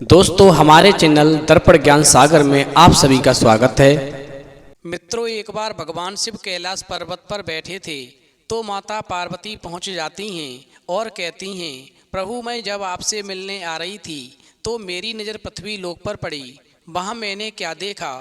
दोस्तों हमारे चैनल दर्पण ज्ञान सागर में आप सभी का स्वागत है। मित्रों, एक बार भगवान शिव कैलाश पर्वत पर बैठे थे तो माता पार्वती पहुंच जाती हैं और कहती हैं, प्रभु मैं जब आपसे मिलने आ रही थी तो मेरी नज़र पृथ्वी लोक पर पड़ी। वहां मैंने क्या देखा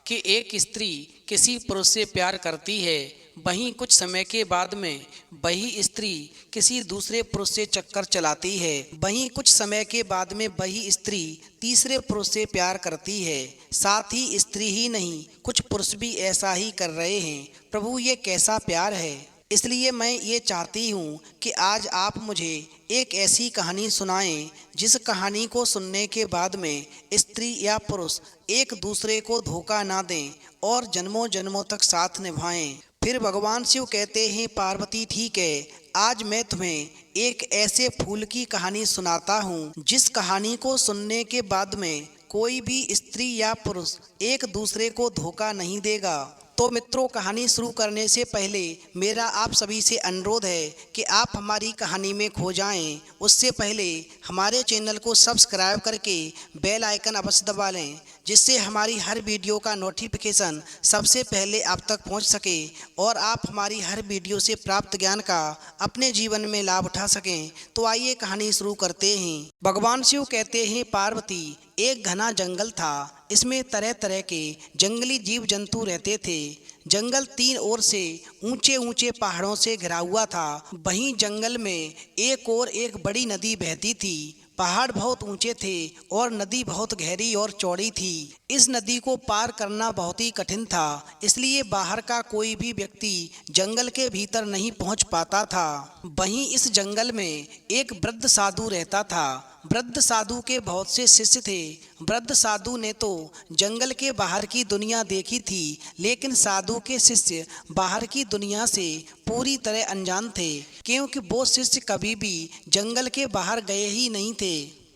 कि एक स्त्री किसी पुरुष से प्यार करती है, वहीं कुछ समय के बाद में वही स्त्री किसी दूसरे पुरुष से चक्कर चलाती है। वहीं कुछ समय के बाद में वही स्त्री तीसरे पुरुष से प्यार करती है। साथ ही स्त्री ही नहीं, कुछ पुरुष भी ऐसा ही कर रहे हैं। प्रभु ये कैसा प्यार है। इसलिए मैं ये चाहती हूँ कि आज आप मुझे एक ऐसी कहानी सुनाएं जिस कहानी को सुनने के बाद में स्त्री या पुरुष एक दूसरे को धोखा ना दें और जन्मों जन्मों तक साथ निभाएं। फिर भगवान शिव कहते हैं, पार्वती ठीक है, आज मैं तुम्हें एक ऐसे फूल की कहानी सुनाता हूँ जिस कहानी को सुनने के बाद में कोई भी स्त्री या पुरुष एक दूसरे को धोखा नहीं देगा। तो मित्रों, कहानी शुरू करने से पहले मेरा आप सभी से अनुरोध है कि आप हमारी कहानी में खो जाएं। उससे पहले हमारे चैनल को सब्सक्राइब करके बेल आइकन अवश्य दबा लें, जिससे हमारी हर वीडियो का नोटिफिकेशन सबसे पहले आप तक पहुंच सके और आप हमारी हर वीडियो से प्राप्त ज्ञान का अपने जीवन में लाभ उठा सकें। तो आइए कहानी शुरू करते हैं। भगवान शिव कहते हैं, पार्वती एक घना जंगल था। इसमें तरह तरह के जंगली जीव जंतु रहते थे। जंगल तीन ओर से ऊंचे ऊंचे पहाड़ों से घिरा हुआ था। वहीं जंगल में एक और एक बड़ी नदी बहती थी। पहाड़ बहुत ऊंचे थे और नदी बहुत गहरी और चौड़ी थी। इस नदी को पार करना बहुत ही कठिन था, इसलिए बाहर का कोई भी व्यक्ति जंगल के भीतर नहीं पहुंच पाता था। वहीं इस जंगल में एक वृद्ध साधु रहता था। वृद्ध साधु के बहुत से शिष्य थे। वृद्ध साधु ने तो जंगल के बाहर की दुनिया देखी थी, लेकिन साधु के शिष्य बाहर की दुनिया से पूरी तरह अनजान थे, क्योंकि वो शिष्य कभी भी जंगल के बाहर गए ही नहीं थे।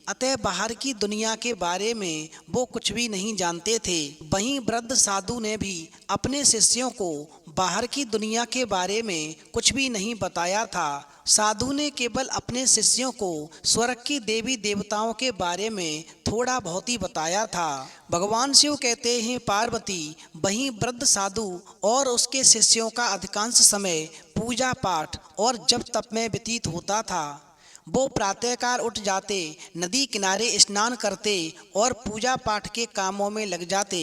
अतः बाहर की दुनिया के बारे में वो कुछ भी नहीं जानते थे। वहीं वृद्ध साधु ने भी अपने शिष्यों को बाहर की दुनिया के बारे में कुछ भी नहीं बताया था। साधु ने केवल अपने शिष्यों को स्वर्ग की देवी देवताओं के बारे में थोड़ा बहुत ही बताया था। भगवान शिव कहते हैं, पार्वती वहीं वृद्ध साधु और उसके शिष्यों का अधिकांश समय पूजा पाठ और जप तप में व्यतीत होता था। वो प्रातःकाल उठ जाते, नदी किनारे स्नान करते और पूजा पाठ के कामों में लग जाते।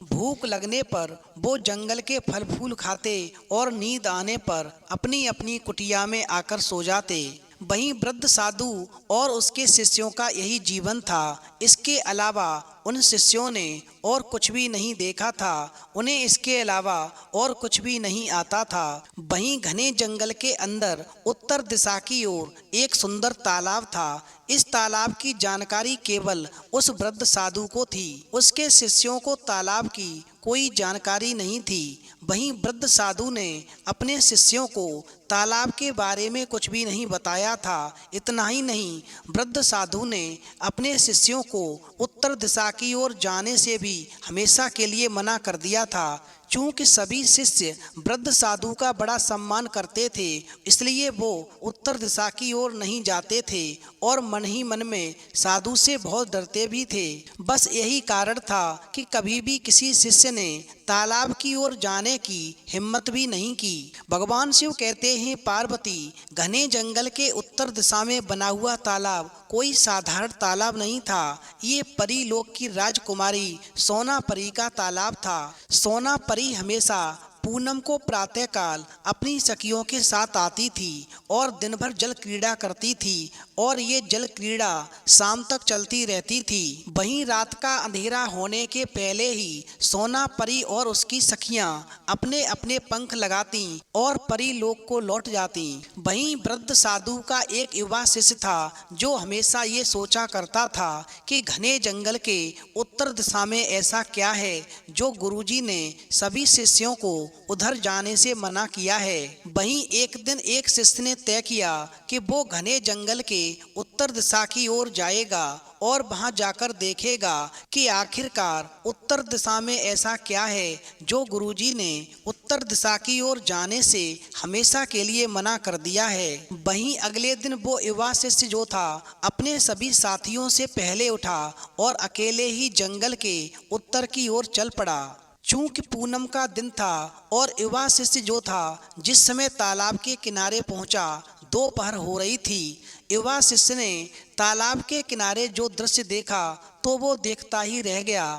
भूख लगने पर वो जंगल के फल फूल खाते और नींद आने पर अपनी अपनी कुटिया में आकर सो जाते। वहीं वृद्ध साधु और उसके शिष्यों का यही जीवन था। इसके अलावा उन शिष्यों ने और कुछ भी नहीं देखा था। उन्हें इसके अलावा और कुछ भी नहीं आता था। वहीं घने जंगल के अंदर उत्तर दिशा की ओर एक सुंदर तालाब था। इस तालाब की जानकारी केवल उस वृद्ध साधु को थी। उसके शिष्यों को तालाब की कोई जानकारी नहीं थी। वहीं वृद्ध साधु ने अपने शिष्यों को तालाब के बारे में कुछ भी नहीं बताया था। इतना ही नहीं, वृद्ध साधु ने अपने शिष्यों को उत्तर दिशा की ओर जाने से भी हमेशा के लिए मना कर दिया था। चूंकि सभी शिष्य वृद्ध साधु का बड़ा सम्मान करते थे, इसलिए वो उत्तर दिशा की ओर नहीं जाते थे और मन ही मन में साधु से बहुत डरते भी थे। बस यही कारण था कि कभी भी किसी शिष्य ने तालाब की ओर जाने की हिम्मत भी नहीं की। भगवान शिव कहते हैं, पार्वती घने जंगल के उत्तर दिशा में बना हुआ तालाब कोई साधारण तालाब नहीं था। ये परी लोक की राजकुमारी सोना परी का तालाब था। सोना परी हमेशा पूनम को प्रातःकाल अपनी सखियों के साथ आती थी और दिन भर जल क्रीड़ा करती थी और ये जल क्रीड़ा शाम तक चलती रहती थी। वहीं रात का अंधेरा होने के पहले ही सोना परी और उसकी सखियां अपने अपने पंख लगाती और परी लोक को लौट जाती। वहीं वृद्ध साधु का एक युवा शिष्य था जो हमेशा ये सोचा करता था कि घने जंगल के उत्तर दिशा में ऐसा क्या है जो गुरुजी ने सभी शिष्यों को उधर जाने से मना किया है। वहीं एक दिन एक शिष्य ने तय किया कि वो घने जंगल के उत्तर दिशा की ओर जाएगा और वहां जाकर देखेगा कि आखिरकार उत्तर दिशा में ऐसा क्या है जो गुरुजी ने उत्तर दिशा की ओर जाने से हमेशा के लिए मना कर दिया है। वहीं अगले दिन वो युवा शिष्य जो था अपने सभी साथियों से पहले उठा और अकेले ही जंगल के उत्तर की ओर चल पड़ा। चूंकि पूनम का दिन था और युवा शिष्य जो था जिस समय तालाब के किनारे पहुंचा दोपहर हो रही थी। युवा शिष्य ने तालाब के किनारे जो दृश्य देखा तो वो देखता ही रह गया।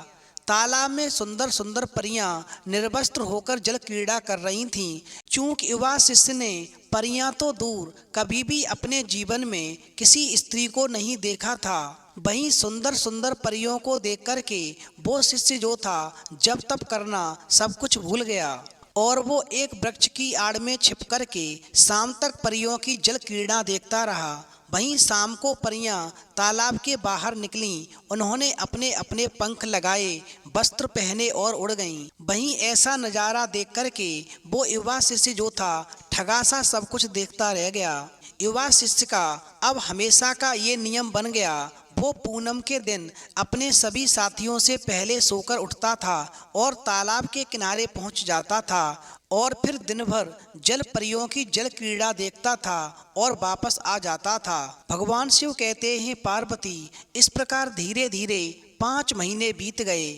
तालाब में सुंदर सुंदर परियां निर्वस्त्र होकर जल क्रीड़ा कर रही थीं। चूंकि युवा शिष्य ने परियां तो दूर कभी भी अपने जीवन में किसी स्त्री को नहीं देखा था, वहीं सुंदर सुंदर परियों को देख कर के वो शिष्य जो था जब तप करना सब कुछ भूल गया और वो एक वृक्ष की आड़ में छिप कर के शाम तक परियों की जल क्रीड़ा देखता रहा। वहीं शाम को परियां तालाब के बाहर निकलीं। उन्होंने अपने अपने पंख लगाए, वस्त्र पहने और उड़ गईं। वहीं ऐसा नज़ारा देख कर के वो युवा शिष्य जो था ठगा सा सब कुछ देखता रह गया। युवा शिष्य का अब हमेशा का ये नियम बन गया। वो पूनम के दिन अपने सभी साथियों से पहले सोकर उठता था और तालाब के किनारे पहुंच जाता था और फिर दिन भर जल परियों की जल क्रीड़ा देखता था और वापस आ जाता था। भगवान शिव कहते हैं पार्वती, इस प्रकार धीरे धीरे 5 महीने बीत गए।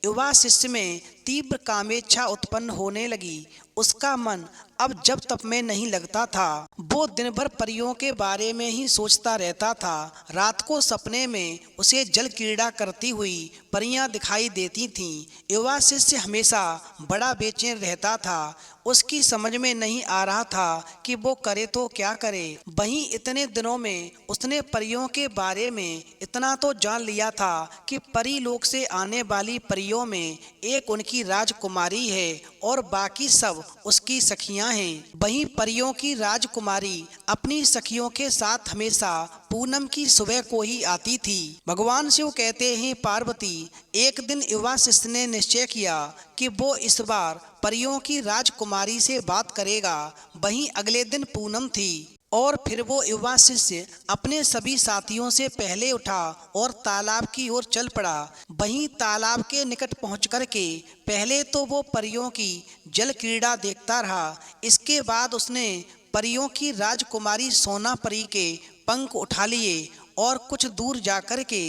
युवा शिष्य में तीव्र कामेच्छा उत्पन्न होने लगी। उसका मन अब जब तप में नहीं लगता था। वो दिन भर परियों के बारे में ही सोचता रहता था। रात को सपने में उसे जल क्रीड़ा करती हुई परियां दिखाई देती थीं। युवा शिष्य हमेशा बड़ा बेचैन रहता था। उसकी समझ में नहीं आ रहा था कि वो करे तो क्या करे। वहीं इतने दिनों में उसने परियों के बारे में इतना तो जान लिया था कि परी लोक से आने वाली परियों में एक उनकी राजकुमारी है और बाकी सब उसकी सखियां हैं। वहीं परियों की राजकुमारी अपनी सखियों के साथ हमेशा पूनम की सुबह को ही आती थी। भगवान शिव कहते हैं पार्वती, एक दिन युवा शिष्य ने निश्चय किया कि वो इस बार परियों की राजकुमारी से बात करेगा। वहीं अगले दिन पूनम थी और फिर वो युवा शिष्य अपने सभी साथियों से पहले उठा और तालाब की ओर चल पड़ा। वहीं तालाब के निकट पहुंच कर के पहले तो वो परियों की जल क्रीड़ा देखता रहा। इसके बाद उसने परियों की राजकुमारी सोना परी के पंख उठा लिए और कुछ दूर जाकर के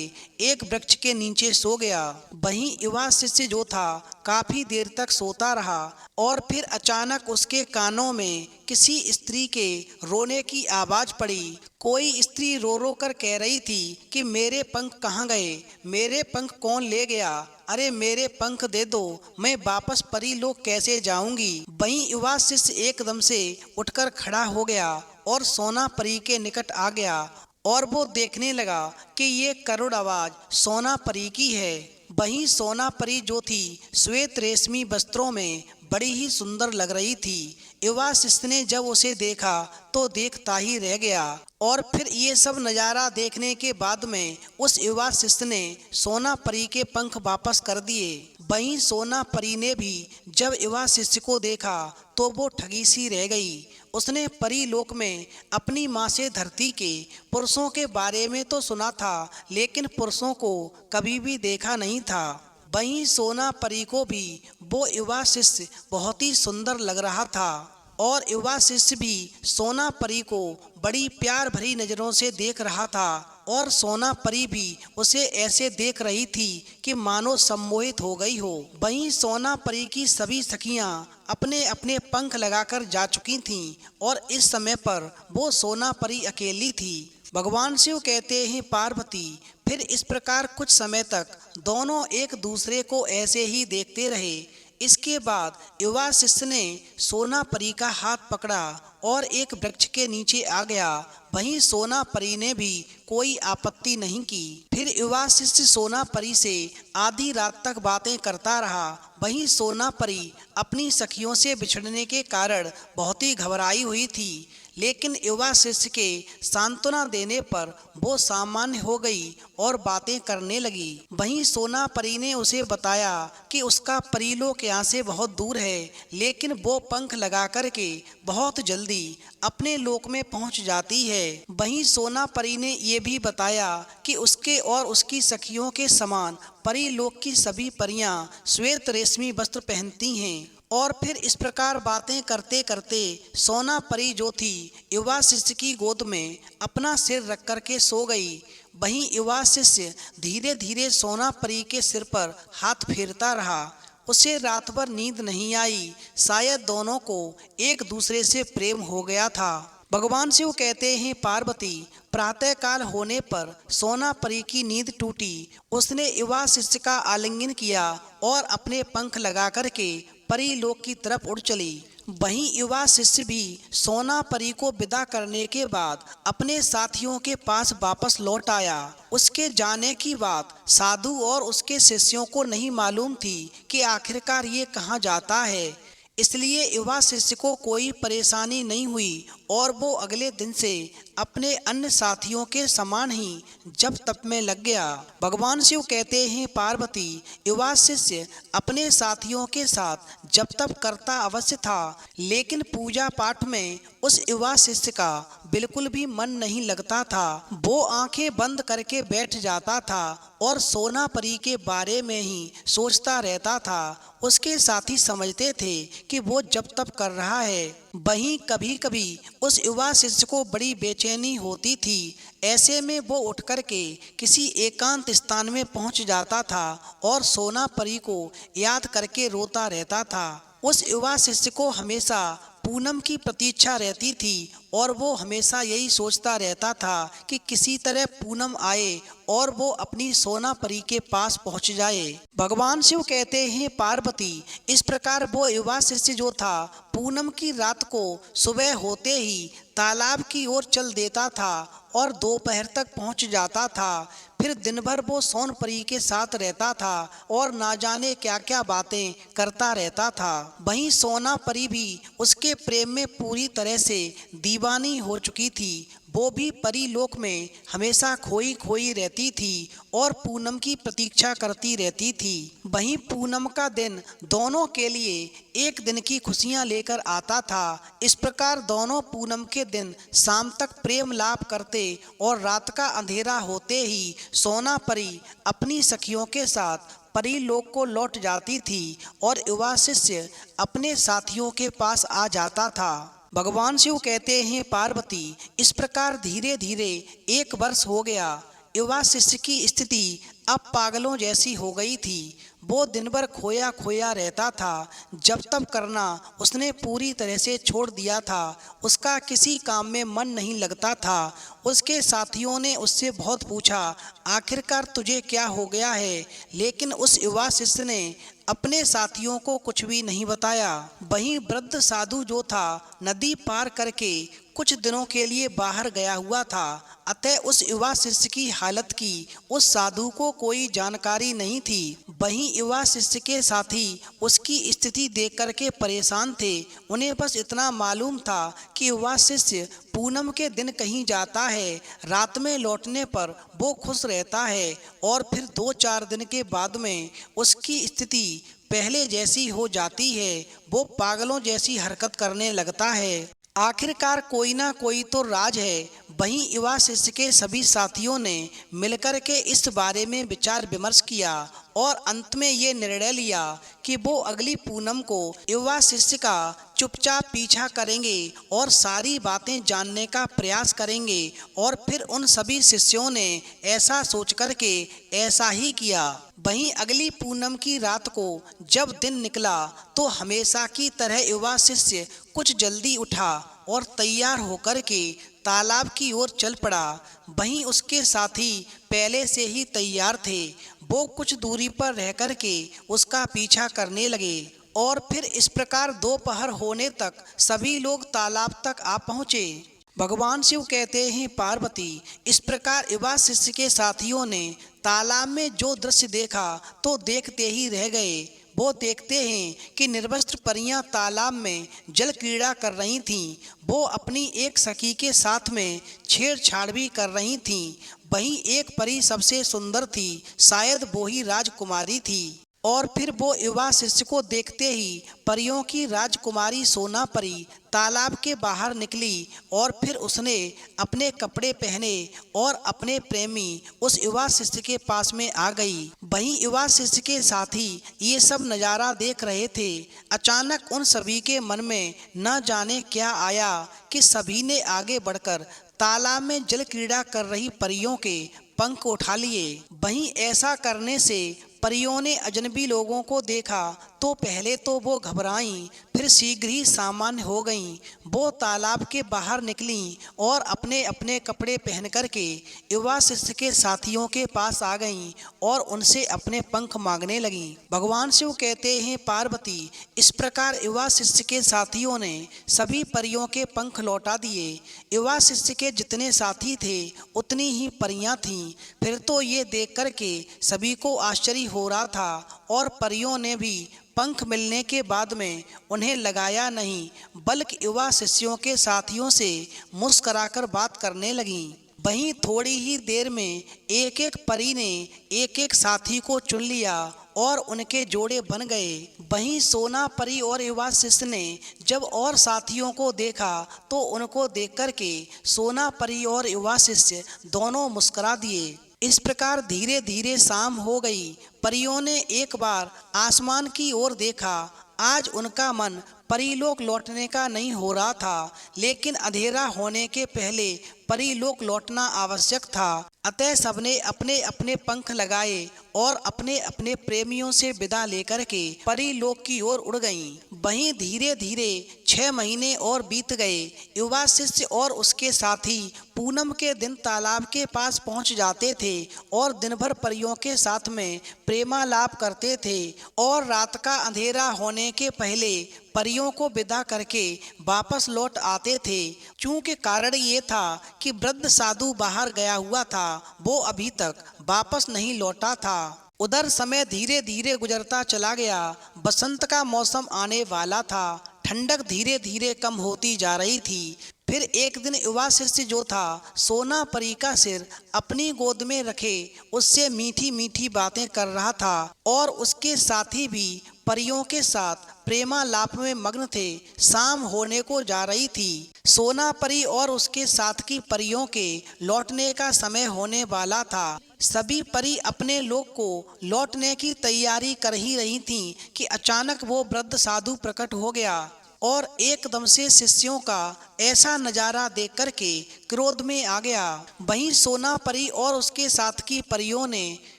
एक वृक्ष के नीचे सो गया। वहीं युवा शिष्य जो था काफी देर तक सोता रहा और फिर अचानक उसके कानों में किसी स्त्री के रोने की आवाज पड़ी। कोई स्त्री रो रो कर कह रही थी कि मेरे पंख कहाँ गए, मेरे पंख कौन ले गया, अरे मेरे पंख दे दो, मैं वापस परी लोक कैसे जाऊंगी। वहीं युवा शिष्य एकदम से उठकर खड़ा हो गया और सोना परी के निकट आ गया और वो देखने लगा कि ये करुण आवाज सोना परी की है। वहीं सोना परी जो थी श्वेत रेशमी वस्त्रों में बड़ी ही सुंदर लग रही थी। युवा शिष्य ने जब उसे देखा तो देखता ही रह गया और फिर ये सब नज़ारा देखने के बाद में उस युवा शिष्य ने सोना परी के पंख वापस कर दिए। वहीं सोना परी ने भी जब युवा शिष्य को देखा तो वो ठगी सी रह गई। उसने परी लोक में अपनी माँ से धरती के पुरुषों के बारे में तो सुना था लेकिन पुरुषों को कभी भी देखा नहीं था। वहीं सोना परी को भी वो युवा शिष्य बहुत ही सुंदर लग रहा था और युवा शिष्य भी सोना परी को बड़ी प्यार भरी नज़रों से देख रहा था और सोना परी भी उसे ऐसे देख रही थी कि मानो सम्मोहित हो गई हो। वहीं सोना परी की सभी सखियां अपने अपने पंख लगाकर जा चुकी थीं और इस समय पर वो सोना परी अकेली थी। भगवान शिव कहते हैं पार्वती, फिर इस प्रकार कुछ समय तक दोनों एक दूसरे को ऐसे ही देखते रहे। इसके बाद युवा शिष्य ने सोना परी का हाथ पकड़ा और एक वृक्ष के नीचे आ गया। वहीं सोना परी ने भी कोई आपत्ति नहीं की। फिर युवा शिष्य सोना परी से आधी रात तक बातें करता रहा। वहीं सोना परी अपनी सखियों से बिछड़ने के कारण बहुत ही घबराई हुई थी, लेकिन युवा शिष्य के सांत्वना देने पर वो सामान्य हो गई और बातें करने लगी। वहीं सोना परी ने उसे बताया कि उसका परीलोक यहाँ से बहुत दूर है, लेकिन वो पंख लगा करके बहुत जल्दी अपने लोक में पहुंच जाती है। वहीं सोना परी ने ये भी बताया कि उसके और उसकी सखियों के समान परीलोक की सभी परियां श्वेत रेशमी वस्त्र पहनती हैं। और फिर इस प्रकार बातें करते करते सोना परी जो थी युवा शिष्य की गोद में अपना सिर रख करके सो गई। वहीं युवा शिष्य धीरे धीरे सोना परी के सिर पर हाथ फेरता रहा। उसे रात भर नींद नहीं आई, शायद दोनों को एक दूसरे से प्रेम हो गया था। भगवान शिव कहते हैं, पार्वती, प्रातःकाल होने पर सोना परी की नींद टूटी। उसने युवा शिष्य का आलिंगन किया और अपने पंख लगा करके परीलोक की तरफ उड़ चली। वहीं युवा शिष्य भी सोना परी को विदा करने के बाद अपने साथियों के पास वापस लौट आया। उसके जाने की बात साधु और उसके शिष्यों को नहीं मालूम थी कि आखिरकार ये कहाँ जाता है, इसलिए युवा शिष्य को कोई परेशानी नहीं हुई और वो अगले दिन से अपने अन्य साथियों के समान ही जप तप में लग गया। भगवान शिव कहते हैं, पार्वती, युवा शिष्य अपने साथियों के साथ जप तप करता अवश्य था, लेकिन पूजा पाठ में उस युवा शिष्य का बिल्कुल भी मन नहीं लगता था। वो आंखें बंद करके बैठ जाता था और सोना परी के बारे में ही सोचता रहता था। उसके साथी समझते थे कि वो जप तप कर रहा है। वहीं कभी कभी उस युवा शिष्य को बड़ी बेचैनी होती थी। ऐसे में वो उठ करके किसी एकांत स्थान में पहुंच जाता था और सोना परी को याद करके रोता रहता था। उस युवा शिष्य को हमेशा पूनम की प्रतीक्षा रहती थी और वो हमेशा यही सोचता रहता था कि किसी तरह पूनम आए और वो अपनी सोना परी के पास पहुंच जाए। भगवान शिव कहते हैं, पार्वती, इस प्रकार वो युवा शिष्य जो था पूनम की रात को सुबह होते ही तालाब की ओर चल देता था और दोपहर तक पहुंच जाता था। फिर दिन भर वो सोन परी के साथ रहता था और ना जाने क्या क्या बातें करता रहता था। वहीं सोना परी भी उसके प्रेम में पूरी तरह से दीवानी हो चुकी थी। वो भी परीलोक में हमेशा खोई खोई रहती थी और पूनम की प्रतीक्षा करती रहती थी। वहीं पूनम का दिन दोनों के लिए एक दिन की खुशियां लेकर आता था। इस प्रकार दोनों पूनम के दिन शाम तक प्रेम लाभ करते और रात का अंधेरा होते ही सोना परी अपनी सखियों के साथ परीलोक को लौट जाती थी और युवा शिष्य अपने साथियों के पास आ जाता था। भगवान शिव कहते हैं, पार्वती, इस प्रकार धीरे धीरे 1 वर्ष हो गया। युवा शिष्य की स्थिति अब पागलों जैसी हो गई थी। वो दिन भर खोया खोया रहता था। जब तब करना उसने पूरी तरह से छोड़ दिया था। उसका किसी काम में मन नहीं लगता था। उसके साथियों ने उससे बहुत पूछा, आखिरकार तुझे क्या हो गया है, लेकिन उस युवा शिष्य ने अपने साथियों को कुछ भी नहीं बताया। वहीं वृद्ध साधु जो था नदी पार करके कुछ दिनों के लिए बाहर गया हुआ था, अतः उस युवा शिष्य की हालत की उस साधु को कोई जानकारी नहीं थी। वहीं युवा शिष्य के साथी उसकी स्थिति देख करके परेशान थे। उन्हें बस इतना मालूम था कि युवा शिष्य पूनम के दिन कहीं जाता है, रात में लौटने पर वो खुश रहता है और फिर 2-4 दिन के बाद में उसकी स्थिति पहले जैसी हो जाती है। वो पागलों जैसी हरकत करने लगता है। आखिरकार कोई ना कोई तो राज है। वहीं युवा शिष्य के सभी साथियों ने मिलकर के इस बारे में विचार विमर्श किया और अंत में ये निर्णय लिया कि वो अगली पूनम को युवा शिष्य का चुपचाप पीछा करेंगे और सारी बातें जानने का प्रयास करेंगे। और फिर उन सभी शिष्यों ने ऐसा सोच करके ऐसा ही किया। वहीं अगली पूनम की रात को जब दिन निकला तो हमेशा की तरह युवा शिष्य कुछ जल्दी उठा और तैयार होकर के तालाब की ओर चल पड़ा। वहीं उसके साथी पहले से ही तैयार थे। वो कुछ दूरी पर रह कर के उसका पीछा करने लगे और फिर इस प्रकार दोपहर होने तक सभी लोग तालाब तक आ पहुँचे। भगवान शिव कहते हैं, पार्वती, इस प्रकार युवा शिष्य के साथियों ने तालाब में जो दृश्य देखा तो देखते ही रह गए। वो देखते हैं कि निर्वस्त्र परियां तालाब में जल क्रीड़ा कर रही थीं। वो अपनी एक सखी के साथ में छेड़छाड़ भी कर रही थीं। वहीं एक परी सबसे सुंदर थी, शायद वो ही राजकुमारी थी। और फिर वो युवा शिष्य को देखते ही परियों की राजकुमारी सोना परी तालाब के बाहर निकली और फिर उसने अपने कपड़े पहने और अपने प्रेमी उस युवा शिष्य के पास में आ गई। वहीं युवा शिष्य के साथी ये सब नज़ारा देख रहे थे। अचानक उन सभी के मन में न जाने क्या आया कि सभी ने आगे बढ़कर तालाब में जल क्रीड़ा कर रही परियों के पंख उठा लिए। वहीं ऐसा करने से परियों ने अजनबी लोगों को देखा तो पहले तो वो घबराईं, फिर शीघ्र ही सामान्य हो गईं। वो तालाब के बाहर निकलीं और अपने अपने कपड़े पहन करके युवा शिष्य के साथियों के पास आ गईं और उनसे अपने पंख मांगने लगीं। भगवान शिव कहते हैं, पार्वती, इस प्रकार युवा शिष्य के साथियों ने सभी परियों के पंख लौटा दिए। युवा शिष्य के जितने साथी थे उतनी ही परियां थीं। फिर तो ये देख करके सभी को आश्चर्य हो रहा था और परियों ने भी पंख मिलने के बाद में उन्हें लगाया नहीं, बल्कि युवा शिष्यों के साथियों से मुस्कराकर बात करने लगीं। वहीं थोड़ी ही देर में एक एक परी ने एक एक साथी को चुन लिया और उनके जोड़े बन गए। वहीं सोना परी और युवा शिष्य ने जब और साथियों को देखा तो उनको देख करके सोना परी और युवा शिष्य दोनों मुस्करा दिए। इस प्रकार धीरे धीरे शाम हो गई। परियों ने एक बार आसमान की ओर देखा। आज उनका मन परीलोक लौटने का नहीं हो रहा था, लेकिन अंधेरा होने के पहले परीलोक लौटना आवश्यक था। अतः सबने अपने अपने पंख लगाए और अपने अपने प्रेमियों से विदा लेकर के परीलोक की ओर उड़ गईं। वहीं धीरे धीरे 6 महीने और बीत गए। युवा शिष्य और उसके साथी पूनम के दिन तालाब के पास पहुंच जाते थे और दिन भर परियों के साथ में प्रेमालाप करते थे और रात का अंधेरा होने के पहले परियों को विदा करके वापस लौट आते थे। चूंकि कारण ये था कि वृद्ध साधु बाहर गया हुआ था, वो अभी तक वापस नहीं लौटा था। उधर समय धीरे धीरे गुजरता चला गया। बसंत का मौसम आने वाला था। ठंडक धीरे धीरे कम होती जा रही थी। फिर एक दिन युवा शिष्य जो था सोना परी का सिर अपनी गोद में रखे उससे मीठी मीठी बातें कर रहा था और उसके साथी भी परियों के साथ प्रेमालाप में मग्न थे। शाम होने को जा रही थी। सोना परी और उसके साथ की परियों के लौटने का समय होने वाला था। सभी परी अपने लोक को लौटने की तैयारी कर ही रही थीं कि अचानक वो वृद्ध साधु प्रकट हो गया और एकदम से शिष्यों का ऐसा नजारा देख करके क्रोध में आ गया। वहीं सोना परी और उसके साथ की परियों ने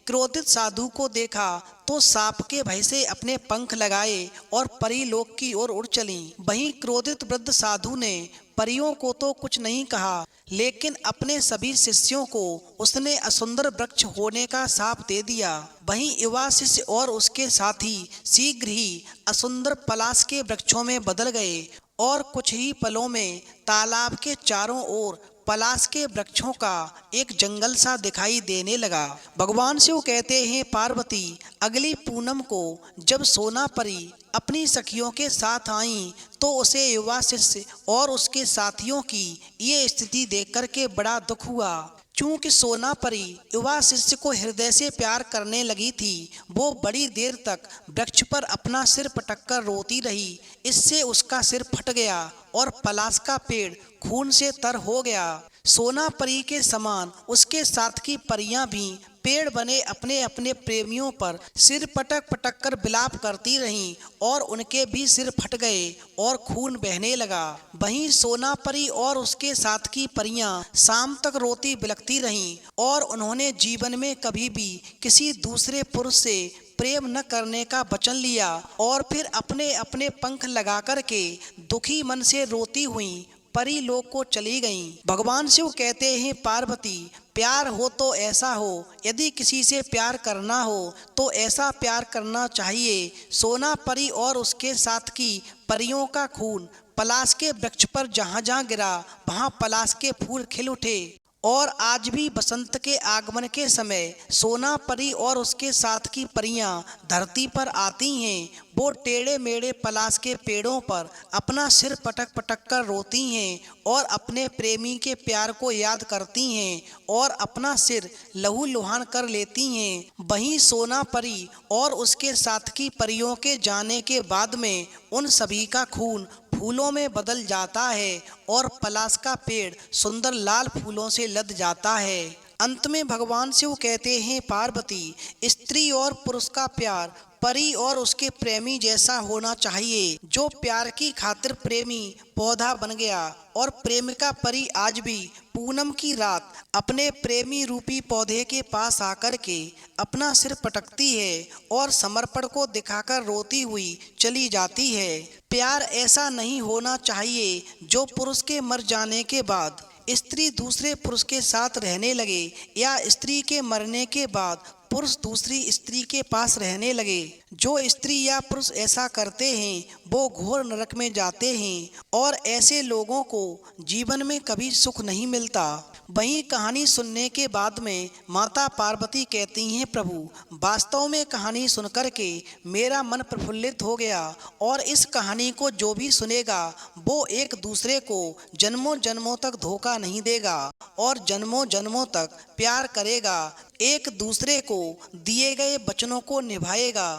क्रोधित साधु को देखा तो सांप के भय से अपने पंख लगाए और परीलोक की ओर उड़ चलीं। वहीं क्रोधित वृद्ध साधु ने परियों को तो कुछ नहीं कहा, लेकिन अपने सभी शिष्यों को उसने असुंदर वृक्ष होने का शाप दे दिया। वहीं युवा शिष्य और उसके साथी शीघ्र ही असुंदर पलाश के वृक्षों में बदल गए और कुछ ही पलों में तालाब के चारों ओर पलाश के वृक्षों का एक जंगल सा दिखाई देने लगा। भगवान शिव कहते हैं, पार्वती, अगली पूनम को जब सोना परी अपनी सखियों के साथ आईं तो उसे युवा शिष्य और उसके साथियों की ये स्थिति देख करके बड़ा दुख हुआ। चूंकि सोना परी युवा शिष्य को हृदय से प्यार करने लगी थी, वो बड़ी देर तक वृक्ष पर अपना सिर पटक कर रोती रही। इससे उसका सिर फट गया और पलाश का पेड़ खून से तर हो गया। सोना परी के समान उसके साथ की परियां भी पेड़ बने अपने अपने प्रेमियों पर सिर पटक पटक कर विलाप करती रहीं और उनके भी सिर फट गए और खून बहने लगा। वहीं सोना परी और उसके साथ की परियां शाम तक रोती बिलखती रहीं और उन्होंने जीवन में कभी भी किसी दूसरे पुरुष से प्रेम न करने का वचन लिया और फिर अपने अपने पंख लगा कर के दुखी मन से रोती हुई परी लोक को चली गईं। भगवान शिव कहते हैं, पार्वती, प्यार हो तो ऐसा हो, यदि किसी से प्यार करना हो तो ऐसा प्यार करना चाहिए। सोना परी और उसके साथ की परियों का खून पलाश के वृक्ष पर जहाँ जहाँ गिरा वहाँ पलाश के फूल खिल उठे और आज भी बसंत के आगमन के समय सोना परी और उसके साथ की परियां धरती पर आती हैं। वो टेढ़े मेढ़े पलाश के पेड़ों पर अपना सिर पटक पटक कर रोती हैं और अपने प्रेमी के प्यार को याद करती हैं और अपना सिर लहू लुहान कर लेती हैं। वहीं सोना परी और उसके साथ की परियों के जाने के बाद में उन सभी का खून फूलों में बदल जाता है और पलाश का पेड़ सुंदर लाल फूलों से लद जाता है। अंत में भगवान शिव कहते हैं, पार्वती, स्त्री और पुरुष का प्यार परी और उसके प्रेमी जैसा होना चाहिए। जो प्यार की खातिर प्रेमी पौधा बन गया और प्रेमिका परी आज भी पूनम की रात अपने प्रेमी रूपी पौधे के पास आकर के अपना सिर पटकती है और समर्पण को दिखाकर रोती हुई चली जाती है। प्यार ऐसा नहीं होना चाहिए जो पुरुष के मर जाने के बाद स्त्री दूसरे पुरुष के साथ रहने लगे या स्त्री के मरने के बाद पुरुष दूसरी स्त्री के पास रहने लगे। जो स्त्री या पुरुष ऐसा करते हैं वो घोर नरक में जाते हैं और ऐसे लोगों को जीवन में कभी सुख नहीं मिलता। वहीं कहानी सुनने के बाद में माता पार्वती कहती हैं, प्रभु, वास्तव में कहानी सुनकर के मेरा मन प्रफुल्लित हो गया और इस कहानी को जो भी सुनेगा वो एक दूसरे को जन्मों जन्मों तक धोखा नहीं देगा और जन्मों जन्मों तक प्यार करेगा, एक दूसरे को दिए गए वचनों को निभाएगा।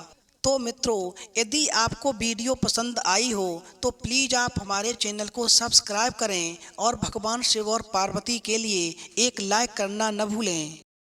तो मित्रों, यदि आपको वीडियो पसंद आई हो तो प्लीज़ आप हमारे चैनल को सब्सक्राइब करें और भगवान शिव और पार्वती के लिए एक लाइक करना न भूलें।